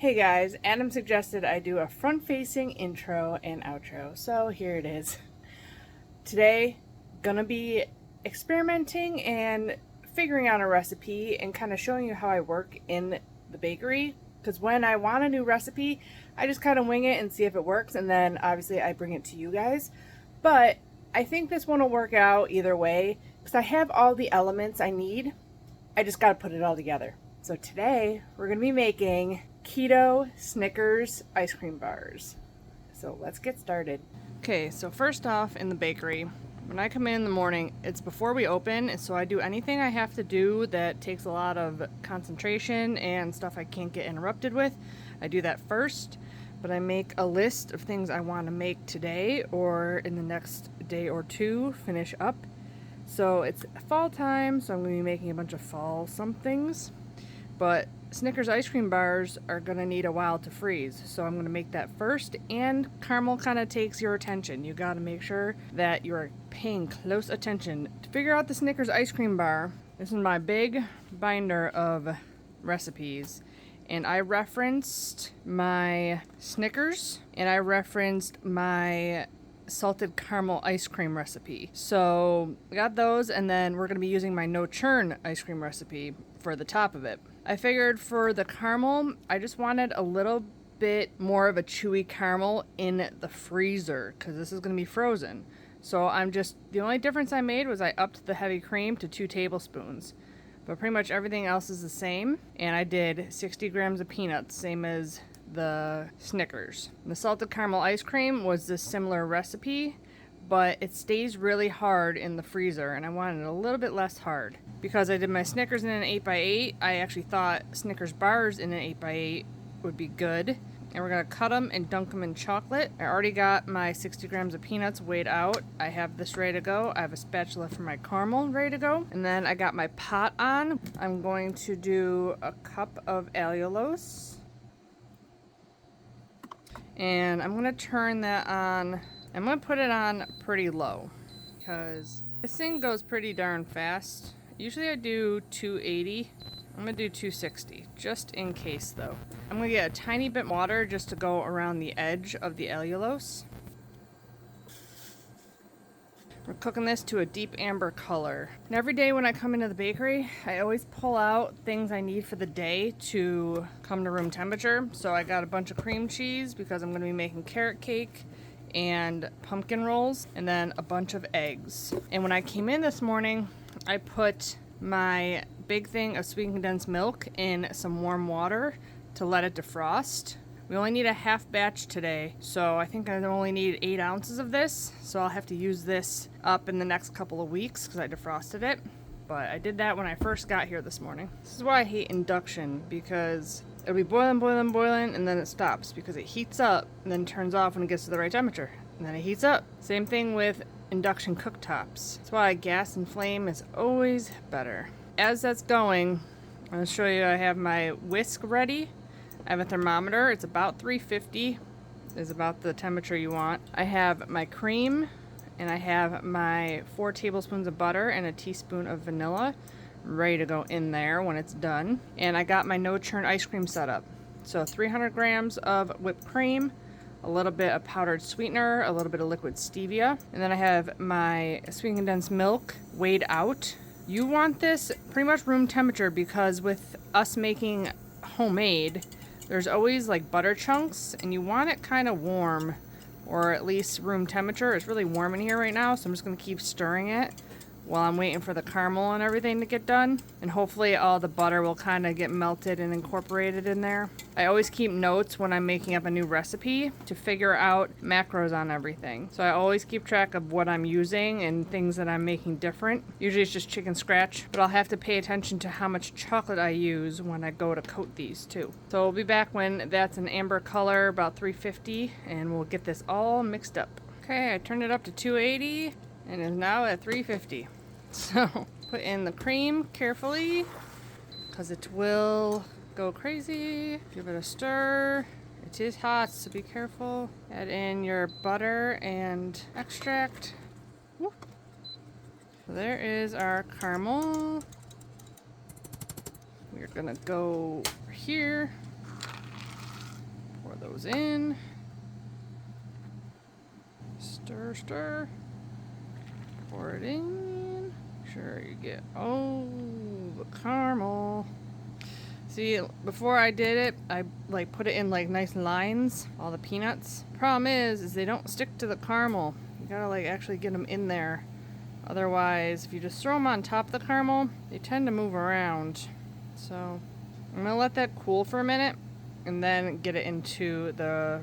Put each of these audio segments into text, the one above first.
Hey guys, Adam suggested I do a front-facing intro and outro, so here it is. Today, gonna be experimenting and figuring out a recipe and kind of showing you how I work in the bakery, because when I want a new recipe, I just kind of wing it and see if it works, and then obviously I bring it to you guys. But I think this one will work out either way, because I have all the elements I need. I just gotta put it all together. So today, we're gonna be making Keto Snickers ice cream bars. So let's get started. Okay, so first off, in the bakery, when I come in the morning, it's before we open, so I do anything I have to do that takes a lot of concentration and stuff I can't get interrupted with. I do that first, but I make a list of things I want to make today or in the next day or two, finish up. So it's fall time, so I'm going to be making a bunch of fall somethings. But Snickers ice cream bars are going to need a while to freeze, so I'm going to make that first. And caramel kind of takes your attention. You got to make sure that you're paying close attention to figure out the Snickers ice cream bar. This is my big binder of recipes, and I referenced my Snickers and I referenced my salted caramel ice cream recipe. So I got those, and then we're going to be using my no-churn ice cream recipe for the top of it. I figured for the caramel, I just wanted a little bit more of a chewy caramel in the freezer because this is going to be frozen. So the only difference I made was I upped the heavy cream to 2 tablespoons. But pretty much everything else is the same. And I did 60 grams of peanuts, same as the Snickers. The salted caramel ice cream was this similar recipe, but it stays really hard in the freezer, and I wanted it a little bit less hard. Because I did my Snickers in an 8x8, I actually thought Snickers bars in an 8x8 would be good. And we're going to cut them and dunk them in chocolate. I already got my 60 grams of peanuts weighed out. I have this ready to go. I have a spatula for my caramel ready to go. And then I got my pot on. I'm going to do a cup of allulose. And I'm going to turn that on. I'm going to put it on pretty low because this thing goes pretty darn fast. Usually I do 280. I'm going to do 260 just in case though. I'm going to get a tiny bit water just to go around the edge of the allulose. We're cooking this to a deep amber color. And every day when I come into the bakery, I always pull out things I need for the day to come to room temperature. So I got a bunch of cream cheese because I'm going to be making carrot cake and pumpkin rolls, and then a bunch of eggs. And when I came in this morning, I put my big thing of sweetened condensed milk in some warm water to let it defrost. We only need a half batch today, so I think I only need 8 ounces of this, so I'll have to use this up in the next couple of weeks because I defrosted it. But I did that when I first got here this morning. This is why I hate induction, because it'll be boiling, boiling, boiling, and then it stops because it heats up and then turns off when it gets to the right temperature. And then it heats up. Same thing with induction cooktops. That's why gas and flame is always better. As that's going, I'm going to show you I have my whisk ready. I have a thermometer. It's about 350 is about the temperature you want. I have my cream, and I have my 4 tablespoons of butter and a teaspoon of vanilla ready to go in there when it's done. And I got my no-churn ice cream set up. So 300 grams of whipped cream, a little bit of powdered sweetener, a little bit of liquid stevia, and then I have my sweetened condensed milk weighed out. You want this pretty much room temperature because with us making homemade, there's always like butter chunks, and you want it kind of warm, or at least room temperature. It's really warm in here right now, so I'm just going to keep stirring it while I'm waiting for the caramel and everything to get done. And hopefully all the butter will kind of get melted and incorporated in there. I always keep notes when I'm making up a new recipe to figure out macros on everything. So I always keep track of what I'm using and things that I'm making different. Usually it's just chicken scratch, but I'll have to pay attention to how much chocolate I use when I go to coat these too. So we'll be back when that's an amber color, about 350, and we'll get this all mixed up. Okay, I turned it up to 280 and is now at 350. So put in the cream carefully because it will go crazy. Give it a stir. It is hot, so be careful. Add in your butter and extract. Woo. So there is our caramel. We're gonna go here. goes in. Stir, stir. Pour it in. Sure you get, oh, the caramel. See, before I did it, I like put it in like nice lines, all the peanuts. Problem is they don't stick to the caramel. You gotta like actually get them in there. Otherwise, if you just throw them on top of the caramel, they tend to move around. So I'm gonna let that cool for a minute and then get it into the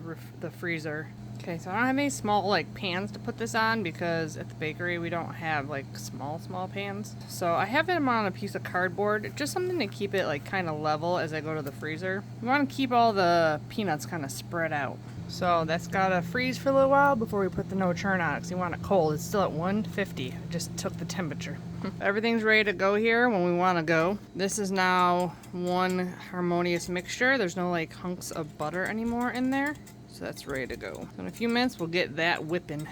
freezer. Okay, so I don't have any small like pans to put this on because at the bakery we don't have like small pans. So I have them on a piece of cardboard, just something to keep it like kind of level as I go to the freezer. We want to keep all the peanuts kind of spread out. So that's gotta freeze for a little while before we put the no-churn on it because you want it cold. It's still at 150. I just took the temperature. Everything's ready to go here when we want to go. This is now one harmonious mixture. There's no like hunks of butter anymore in there. So that's ready to go. So in a few minutes, we'll get that whipping.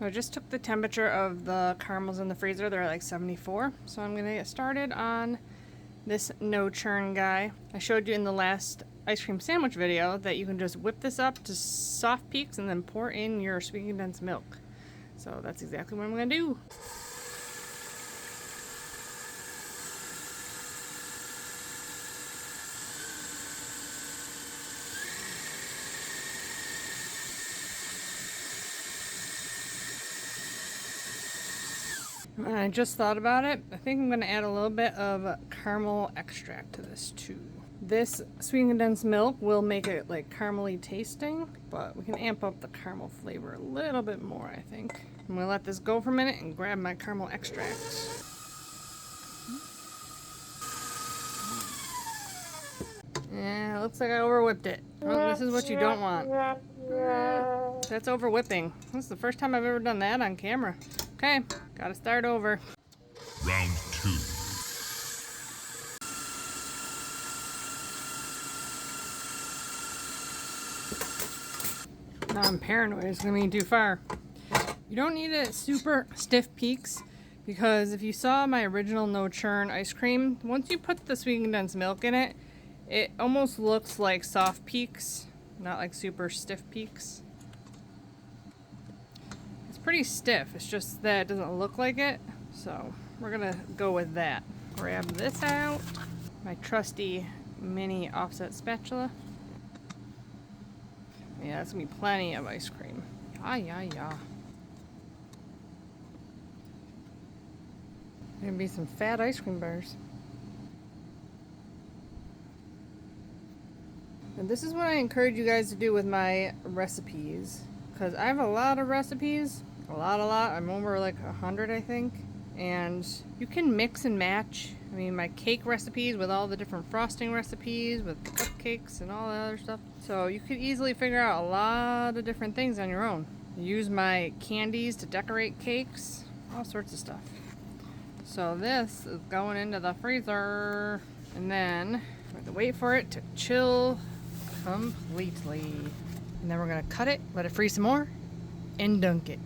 I just took the temperature of the caramels in the freezer. They're at like 74. So I'm gonna get started on this no-churn guy. I showed you in the last ice cream sandwich video that you can just whip this up to soft peaks and then pour in your sweet condensed milk. So that's exactly what I'm gonna do. I just thought about it. I think I'm going to add a little bit of caramel extract to this too. This sweet condensed milk will make it like caramely tasting, but we can amp up the caramel flavor a little bit more, I think. I'm going to let this go for a minute and grab my caramel extract. Yeah, looks like I overwhipped it. Oh, this is what you don't want. That's over whipping. This is the first time I've ever done that on camera. Okay, gotta start over. Round 2. Now I'm paranoid it's gonna be too far. You don't need it super stiff peaks because if you saw my original no-churn ice cream, once you put the sweet condensed milk in it, it almost looks like soft peaks, not like super stiff peaks. Pretty stiff, it's just that it doesn't look like it, so we're gonna go with that. Grab this out, my trusty mini offset spatula. Yeah, that's gonna be plenty of ice cream. Yeah. Gonna be some fat ice cream bars. And this is what I encourage you guys to do with my recipes, because I have a lot of recipes. A lot. I'm over like 100, I think. And you can mix and match. I mean, my cake recipes with all the different frosting recipes, with cupcakes and all that other stuff. So you could easily figure out a lot of different things on your own. Use my candies to decorate cakes, all sorts of stuff. So this is going into the freezer. And then we have to wait for it to chill completely. And then we're gonna cut it, let it freeze some more, and dunk it.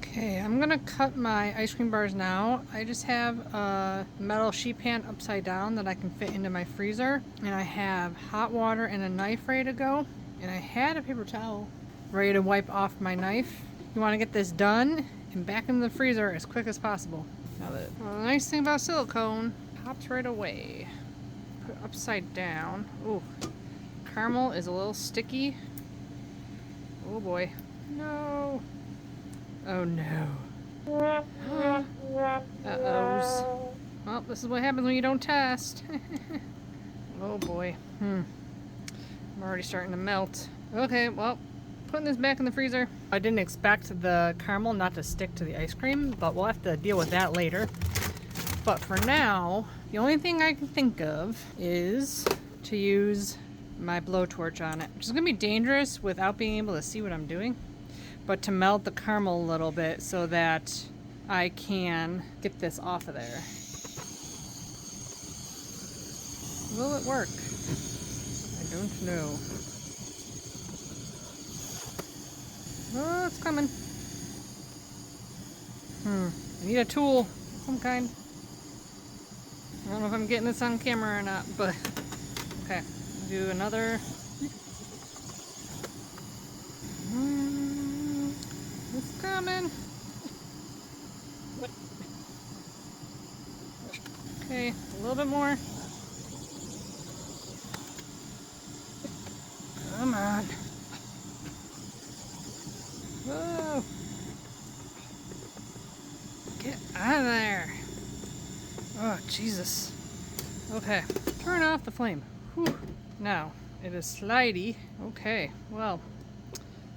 Okay, I'm gonna cut my ice cream bars now. I just have a metal sheet pan upside down that I can fit into my freezer. And I have hot water and a knife ready to go. And I had a paper towel ready to wipe off my knife. You wanna get this done and back into the freezer as quick as possible. Now the nice thing about silicone, pops right away. Put it upside down. Ooh, caramel is a little sticky. Oh boy. No. Oh no. Uh-ohs. Well, this is what happens when you don't test. Oh boy. I'm already starting to melt. Okay, well, putting this back in the freezer. I didn't expect the caramel not to stick to the ice cream, but we'll have to deal with that later. But for now, the only thing I can think of is to use my blowtorch on it, which is going to be dangerous without being able to see what I'm doing. But to melt the caramel a little bit so that I can get this off of there. Will it work? I don't know. Oh, it's coming. I need a tool of some kind. I don't know if I'm getting this on camera or not, but okay. Do another. It's coming. Okay, a little bit more. Come on. Whoa. Get out of there. Oh, Jesus. Okay, turn off the flame. Whew. Now, it is slidey. Okay, well,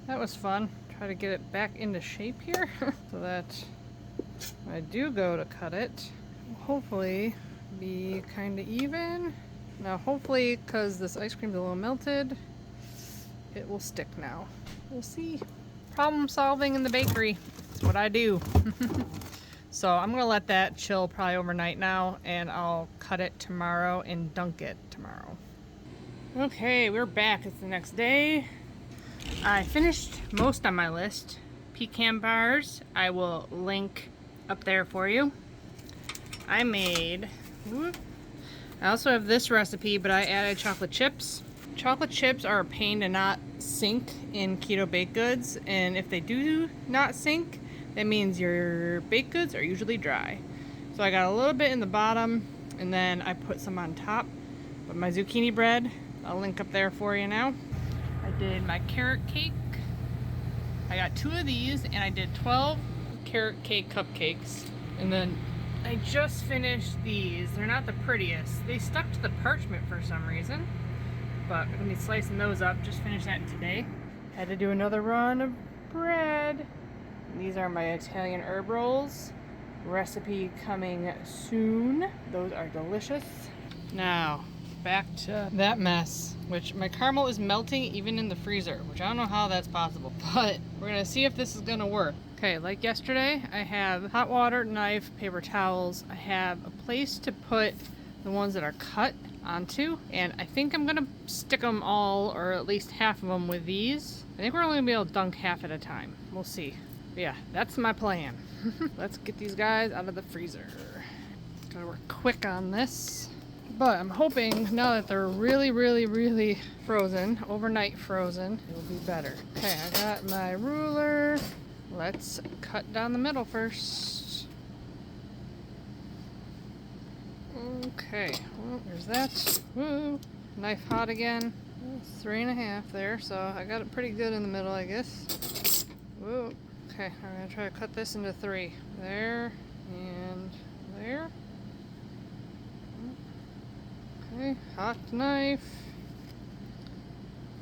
that was fun. Try to get it back into shape here so that when I do go to cut it, hopefully be kind of even. Now, hopefully, because this ice cream's a little melted, it will stick now. We'll see. Problem solving in the bakery. That's what I do. So I'm gonna let that chill probably overnight now, and I'll cut it tomorrow and dunk it tomorrow. Okay, we're back. It's the next day. I finished most on my list. Pecan bars, I will link up there for you. I also have this recipe, but I added chocolate chips. Chocolate chips are a pain to not sink in keto baked goods, and if they do not sink, that means your baked goods are usually dry. So I got a little bit in the bottom, and then I put some on top. But my zucchini bread, I'll link up there for you now. I did my carrot cake. I got 2 of these, and I did 12 carrot cake cupcakes. And then I just finished these. They're not the prettiest. They stuck to the parchment for some reason. But we're gonna be slicing those up. Just finished that today. Had to do another run of bread. These are my Italian herb rolls. Recipe coming soon. Those are delicious. Now, back to that mess, which my caramel is melting even in the freezer, which I don't know how that's possible, but we're gonna see if this is gonna work. Okay, like yesterday, I have hot water, knife, paper towels. I have a place to put the ones that are cut onto, and I think I'm gonna stick them all, or at least half of them, with these. I think we're only gonna be able to dunk half at a time. We'll see. But yeah, that's my plan. Let's get these guys out of the freezer. Gotta work quick on this. But I'm hoping now that they're really, really, really frozen, overnight frozen, it will be better. Okay, I got my ruler. Let's cut down the middle first. Okay, well, there's that. Woo! Knife hot again. 3.5 there, so I got it pretty good in the middle, I guess. Whoa. Okay, I'm gonna try to cut this into 3. There, and there. Okay, hot knife.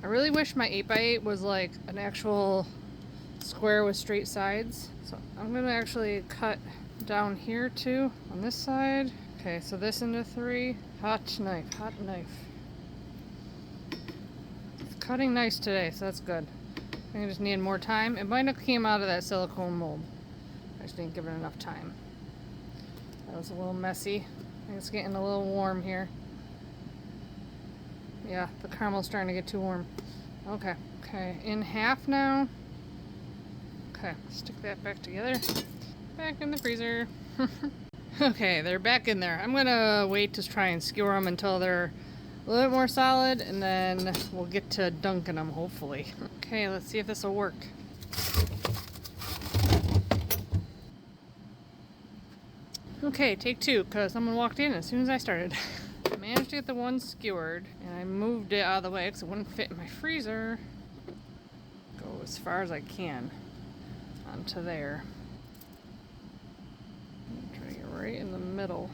I really wish my 8x8 was like an actual square with straight sides. So I'm gonna actually cut down here too, on this side. Okay, so this into 3. Hot knife, hot knife. It's cutting nice today, so that's good. I think I just need more time. It might have came out of that silicone mold. I just didn't give it enough time. That was a little messy. I think it's getting a little warm here. Yeah, the caramel's starting to get too warm. Okay, okay, in half now. Okay, stick that back together. Back in the freezer. Okay, they're back in there. I'm gonna wait to try and skewer them until they're a little bit more solid, and then we'll get to dunking them, hopefully. Okay, let's see if this will work. Okay, take 2, because someone walked in as soon as I started. I managed to get the one skewered, and I moved it out of the way because it wouldn't fit in my freezer. Go as far as I can onto there. Try to get right in the middle.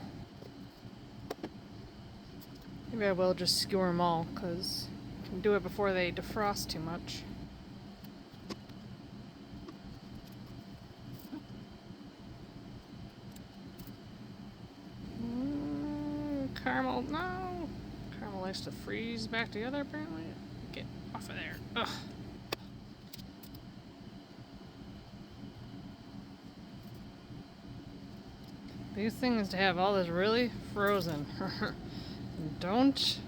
Maybe I will just skewer them all, because I can do it before they defrost too much. Caramel, no! Caramel likes to freeze back together, apparently. Get off of there. Ugh. Biggest thing is to have all this really frozen. Don't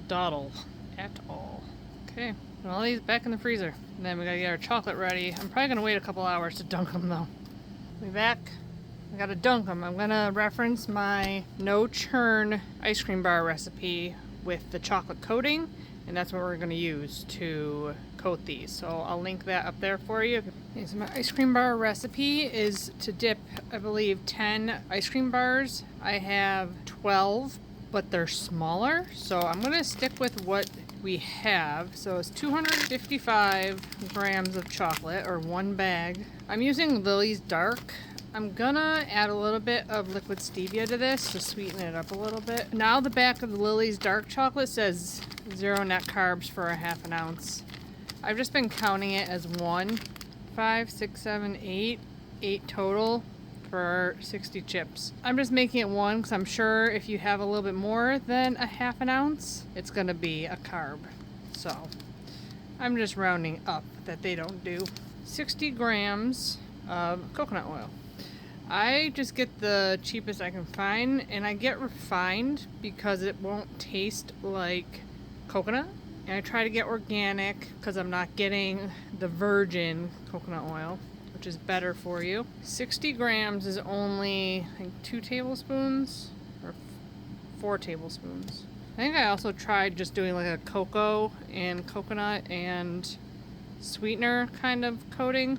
dawdle at all. Okay, all these back in the freezer. And then we gotta get our chocolate ready. I'm probably gonna wait a couple hours to dunk them though. Be back. I gotta dunk them. I'm gonna reference my no-churn ice cream bar recipe with the chocolate coating, and that's what we're going to use to coat these. So I'll link that up there for you. Okay, so my ice cream bar recipe is to dip, I believe, 10 ice cream bars. I have 12, but they're smaller, so I'm going to stick with what we have. So it's 255 grams of chocolate, or one bag. I'm using Lily's Dark. I'm gonna add a little bit of liquid stevia to this to sweeten it up a little bit. Now the back of the Lily's Dark chocolate says 0 net carbs for a half an ounce. I've just been counting it as 1, 5, 6, 7, 8, 8 total for 60 chips. I'm just making it 1 because I'm sure if you have a little bit more than a half an ounce, it's gonna be a carb. So I'm just rounding up that they don't do. 60 grams of coconut oil. I just get the cheapest I can find, and I get refined because it won't taste like coconut. And I try to get organic because I'm not getting the virgin coconut oil, which is better for you. 60 grams is only, I think, 2 tablespoons or 4 tablespoons. I think I also tried just doing like a cocoa and coconut and sweetener kind of coating.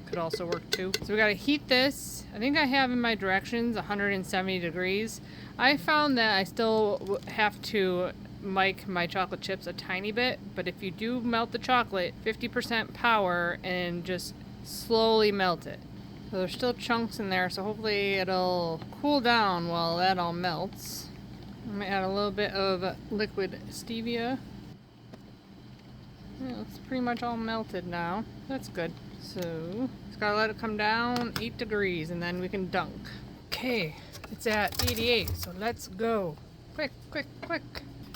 Could also work too. So we gotta heat this. I think I have in my directions 170 degrees. I found that I still have to mic my chocolate chips a tiny bit, but if you do melt the chocolate, 50% power and just slowly melt it. So there's still chunks in there, so hopefully it'll cool down while that all melts. I'm gonna add a little bit of liquid stevia. Yeah, it's pretty much all melted now. That's good. So, just gotta let it come down 8 degrees and then we can dunk. Okay, it's at 88, so let's go. Quick, quick, quick.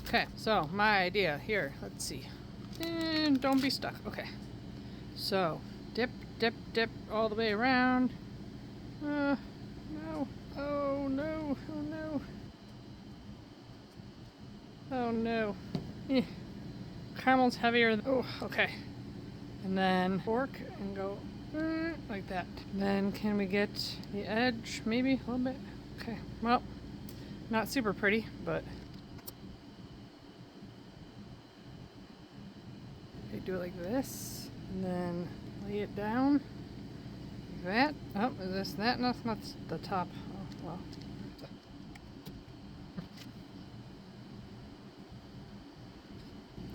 Okay, so my idea here, let's see. And don't be stuck. Okay. So, dip, dip, dip all the way around. No. Oh no, oh no. Oh no. Caramel's heavier than, oh, okay. And then fork and go like that. Then can we get the edge maybe a little bit? Okay, well, not super pretty, but I do it like this, and then lay it down like that. Oh, is this that? No, it's not the top. Oh, well.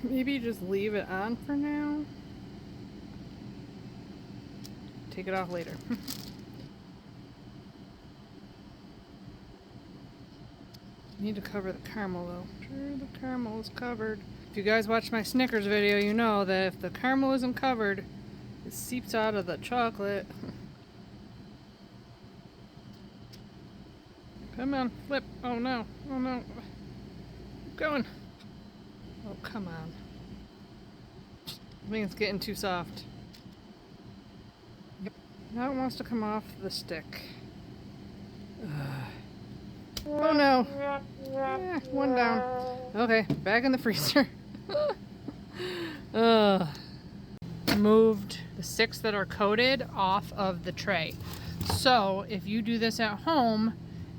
Maybe just leave it on for now. Take it off later. Need to cover the caramel though. Sure, the caramel is covered. If you guys watch my Snickers video, you know that if the caramel isn't covered, it seeps out of the chocolate. Come on, flip. Oh no, oh no. Keep going. Oh, come on. I think it's getting too soft. Yep. Now it wants to come off the stick. Oh no. One down. Okay, back in the freezer. Moved the 6 that are coated off of the tray. So if you do this at home,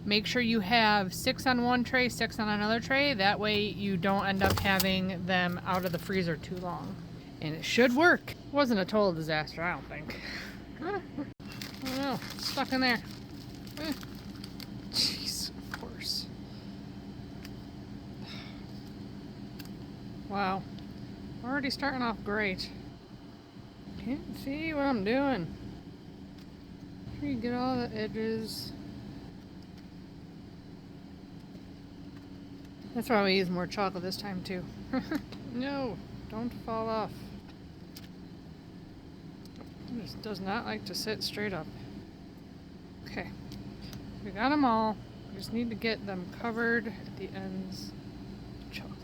make sure you have 6 on one tray, 6 on another tray. That way you don't end up having them out of the freezer too long. And it should work. It wasn't a total disaster, I don't think. Oh no, it's stuck in there. Jeez, of course. Wow, already starting off great. Can't see what I'm doing. Make sure you get all the edges. That's why we use more chocolate this time too. No, don't fall off. This does not like to sit straight up. Okay, we got them all. We just need to get them covered at the ends with chocolate.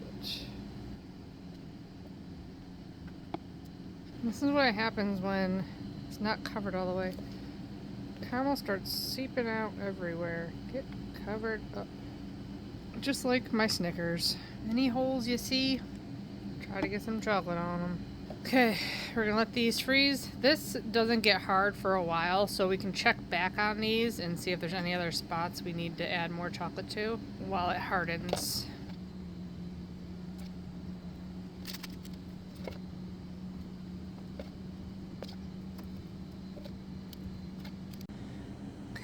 This is what happens when it's not covered all the way. Caramel starts seeping out everywhere. Get covered up. Just like my Snickers. Any holes you see, try to get some chocolate on them. Okay, we're gonna let these freeze. This doesn't get hard for a while, so we can check back on these and see if there's any other spots we need to add more chocolate to while it hardens.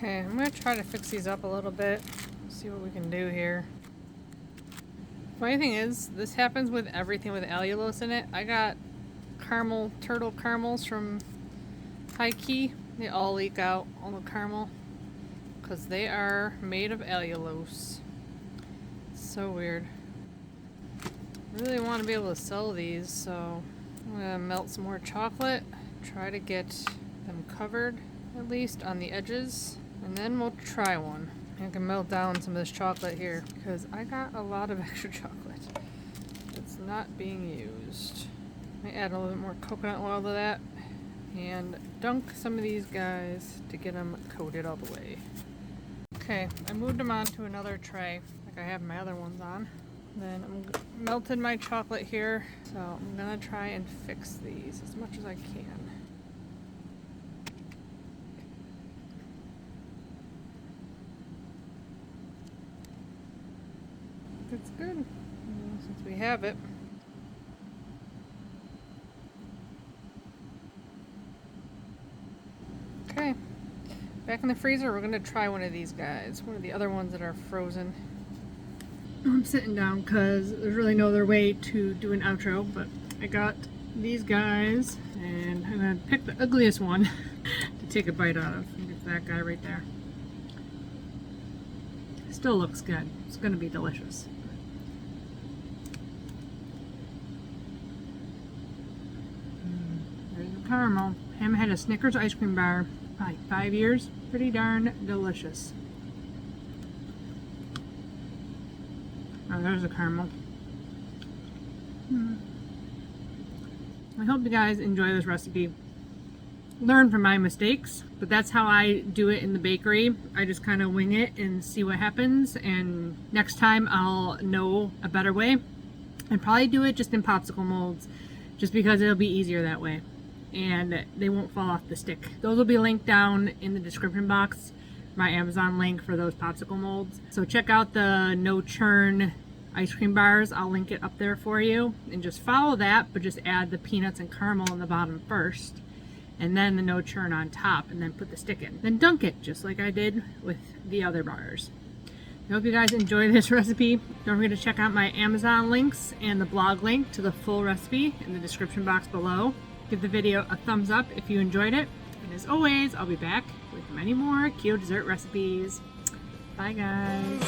Okay, I'm gonna try to fix these up a little bit. See what we can do here. Funny thing is, this happens with everything with allulose in it. I got caramel, turtle caramels from High Key. They all leak out, all the caramel, because they are made of allulose. So weird. I really want to be able to sell these, so I'm gonna melt some more chocolate, try to get them covered at least on the edges, and then we'll try one. I can melt down some of this chocolate here because I got a lot of extra chocolate that's not being used. I add a little bit more coconut oil to that and dunk some of these guys to get them coated all the way. Okay, I moved them onto another tray like I have my other ones on. Then I'm melted my chocolate here, so I'm gonna try and fix these as much as I can. It's good, since we have it. Okay, back in the freezer, we're gonna try one of these guys, one of the other ones that are frozen. I'm sitting down because there's really no other way to do an outro, but I got these guys, and I'm gonna pick the ugliest one to take a bite out of. It's that guy right there. Still looks good. It's gonna be delicious. There's the caramel. Haven't had a Snickers ice cream bar probably 5 years. Pretty darn delicious. Oh, there's the caramel. I hope you guys enjoy this recipe. Learn from my mistakes, but that's how I do it in the bakery. I just kind of wing it and see what happens, and next time I'll know a better way and probably do it just in popsicle molds, just because it'll be easier that way and they won't fall off the stick. Those will be linked down in the description box, my Amazon link for those popsicle molds. So check out the no-churn ice cream bars. I'll link it up there for you, and just follow that, but just add the peanuts and caramel on the bottom first, and then the no-churn on top, and then put the stick in. Then dunk it, just like I did with the other bars. I hope you guys enjoy this recipe. Don't forget to check out my Amazon links and the blog link to the full recipe in the description box below. Give the video a thumbs up if you enjoyed it. And as always, I'll be back with many more keto dessert recipes. Bye guys.